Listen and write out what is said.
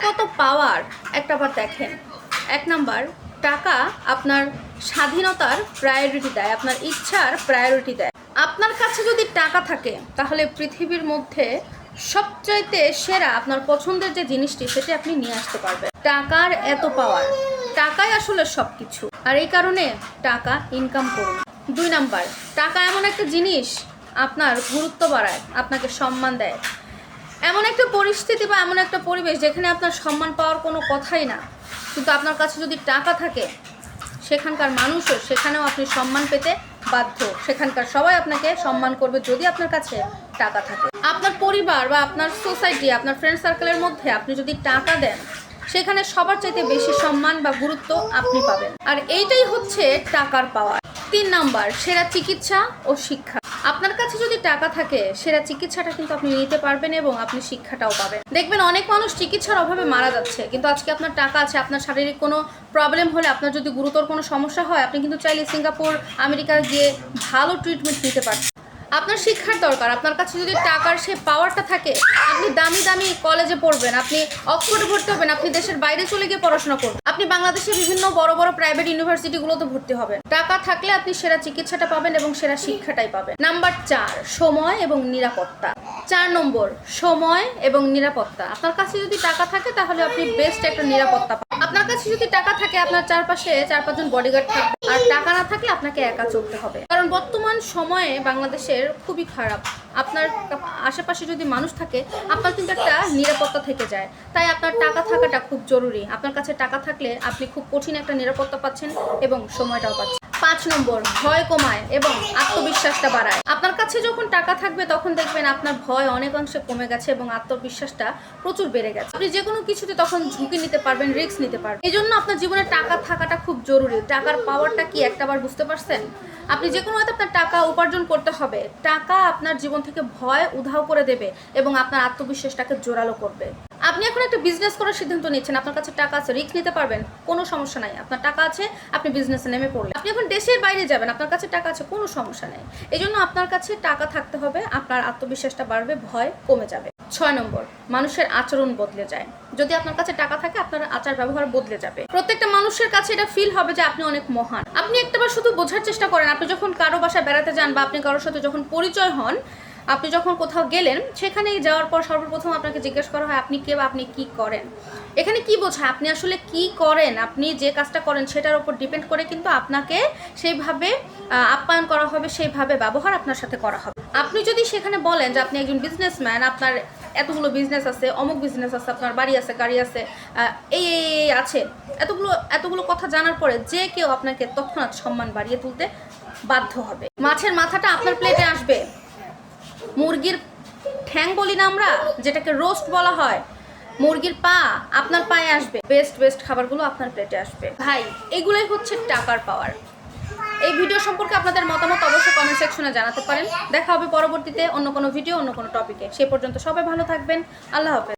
কত পাওয়ার একটাবার দেখেন। এক নাম্বার, টাকা আপনার স্বাধীনতার প্রায়োরিটি দেয়, আপনার ইচ্ছার প্রায়োরিটি দেয়। আপনার কাছে যদি টাকা থাকে তাহলে পৃথিবীর মধ্যে সবচাইতে সেরা আপনার পছন্দের যে জিনিসটি সেটি আপনি নিয়ে আসতে পারবেন। টাকার এত পাওয়ার, টাকাই আসলে সব কিছু, আর এই কারণে টাকা ইনকাম করুন। 2 নাম্বার, টাকা এমন একটা জিনিস আপনার গুরুত্ব বাড়ায়, আপনাকে সম্মান দেয়। এমন একটা পরিস্থিতি বা এমন একটা পরিবেশ যেখানে আপনার সম্মান পাওয়ার কোনো কথাই না, কিন্তু আপনার কাছে যদি টাকা থাকে সেখানকার মানুষও সেখানেও আপনি সম্মান পেতে বাধ্য। সেখানকার সবাই আপনাকে সম্মান করবে যদি আপনার কাছে টাকা থাকে। আপনার পরিবার বা আপনার সোসাইটি, আপনার ফ্রেন্ড সার্কেলের মধ্যে আপনি যদি টাকা দেন সেখানে সবার চাইতে বেশি সম্মান বা গুরুত্ব আপনি পাবেন, আর এইটাই হচ্ছে টাকার পাওয়ার। 3 নাম্বার, সেরা চিকিৎসা ও শিক্ষা। আপনার কাছে যদি টাকা থাকে সেরা চিকিৎসাটা কিন্তু আপনি নিতে পারবেন এবং আপনি শিক্ষাটাও পাবেন। দেখবেন অনেক মানুষ চিকিৎসার অভাবে মারা যাচ্ছে, কিন্তু আজকে আপনার টাকা আছে, আপনার শারীরিক কোনো প্রবলেম হলে, আপনার যদি গুরুতর কোনো সমস্যা হয়, আপনি কিন্তু চাইলে সিঙ্গাপুর, আমেরিকা গিয়ে ভালো ট্রিটমেন্ট নিতে পারছেন। আপনার শিক্ষার দরকার, আপনার কাছে যদি টাকার সেই পাওয়ারটা থাকে আপনি দামি দামি কলেজে পড়বেন, আপনি অক্সফোর্ডে ভর্তি হবেন, আপনি দেশের বাইরে চলে গিয়ে পড়াশোনা করবেন, আপনি বাংলাদেশের বিভিন্ন বড় বড় প্রাইভেট ইউনিভার্সিটিগুলোতে ভর্তি হবেন। টাকা থাকলে আপনি সেরা চিকিৎসাটা পাবেন এবং সেরা শিক্ষাটাই পাবেন। নাম্বার 4, সময় এবং নিরাপত্তা। 4 নম্বর, সময় এবং নিরাপত্তা। আপনার কাছে যদি টাকা থাকে তাহলে আপনি বেস্ট একটা নিরাপত্তা পাবেন। আপনার কাছে যদি টাকা থাকে আপনার চারপাশে 4-5 জন বডিগার্ড থাকবে, আর টাকা না থাকলে আপনাকে একা চলতে হবে। কারণ বর্তমান সময়ে বাংলাদেশের খুবই খারাপ। আপনার আশেপাশে যদি মানুষ থাকে আপনার কিন্তু একটা নিরাপত্তা থেকে যায়, তাই আপনার টাকা থাকাটা খুব জরুরি। আপনার কাছে টাকা থাকলে আপনি খুব কঠিন একটা নিরাপত্তা পাচ্ছেন এবং সময়টাও পাচ্ছেন। 5 নম্বর, ভয় কমায় এবং আত্মবিশ্বাসটা বাড়ায়। আপনার কাছে যখন টাকা থাকবে তখন দেখবেন আপনার ভয় অনেকাংশে কমে গেছে এবং আত্মবিশ্বাসটা প্রচুর বেড়ে গেছে। আপনি যে কোনো কিছুতে তখন ঝুঁকি নিতে পারবেন, রিস্ক নিতে পারবেন। এই জন্য আপনার জীবনে টাকা থাকাটা খুব জরুরি। টাকার পাওয়ারটা কি একটাবার বুঝতে পারছেন? আপনি যে কোনো হয়তো আপনার টাকা উপার্জন করতে হবে, টাকা আপনার জীবন থেকে ভয় উধাও করে দেবে এবং আপনার আত্মবিশ্বাসটাকে জোরালো করবে। আপনি এখন একটা বিজনেস করার সিদ্ধান্ত নিচ্ছেন, আপনার কাছে টাকা আছে, রিস্ক নিতে পারবেন, কোনো সমস্যা নাই। আপনার টাকা আছে, আপনি বিজনেসে নেমে পড়লেন। আপনি এখন দেশের বাইরে যাবেন, আপনার কাছে টাকা আছে, কোনো সমস্যা নেই। এই জন্য আপনার কাছে টাকা থাকতে হবে, আপনার আত্মবিশ্বাসটা বাড়বে, ভয় কমে যাবে। 6 নম্বর, মানুষের আচরণ বদলে যায়। যদি আপনার কাছে টাকা থাকে আপনার আচার ব্যবহার বদলে যাবে। প্রত্যেকটা মানুষের কাছে এটা ফিল হবে যে আপনি অনেক মহান। আপনি একটাবার শুধু বোঝার চেষ্টা করেন, আপনি যখন কারো বাসায় বেড়াতে যান বা আপনি কারোর সাথে যখন পরিচয় হন, আপনি যখন কোথাও গেলেন, সেখানে যাওয়ার পর সর্বপ্রথম আপনাকে জিজ্ঞেস করা হয় আপনি কে বা আপনি কি করেন। এখানে কি বোঝায়? আপনি আসলে কি করেন, আপনি যে কাজটা করেন সেটার উপর ডিপেন্ড করে কিন্তু আপনাকে সেইভাবে আপ্যায়ন করা হবে, সেইভাবে ব্যবহার আপনার সাথে করা হবে। আপনি যদি সেখানে বলেন যে আপনি একজন বিজনেসম্যান, আপনার এতগুলো বিজনেস আছে, অমুক বিজনেস আছে, আপনার বাড়ি আছে, গাড়ি আছে, এই আছে, এতগুলো কথা জানার পরে যে কেউ আপনাকে তৎক্ষণাৎ সম্মান বাড়িয়ে তুলতে বাধ্য হবে। মাছের মাথাটা আপনার প্লেটে আসবে, মুরগির ঠ্যাং বলি না আমরা, যেটাকে রোস্ট বলা হয়, মুরগির পা আপনার পায়ে আসবে, বেস্ট খাবারগুলো আপনার প্লেটে আসবে। ভাই, এগুলোই হচ্ছে টাকার পাওয়ার। এই ভিডিও সম্পর্কে আপনাদের মতামত অবশ্যই কমেন্ট সেকশনে জানাতে পারেন। দেখা হবে পরবর্তীতে অন্য কোনো ভিডিও, অন্য কোনো টপিকে। সে পর্যন্ত সবাই ভালো থাকবেন। আল্লাহ হাফেজ।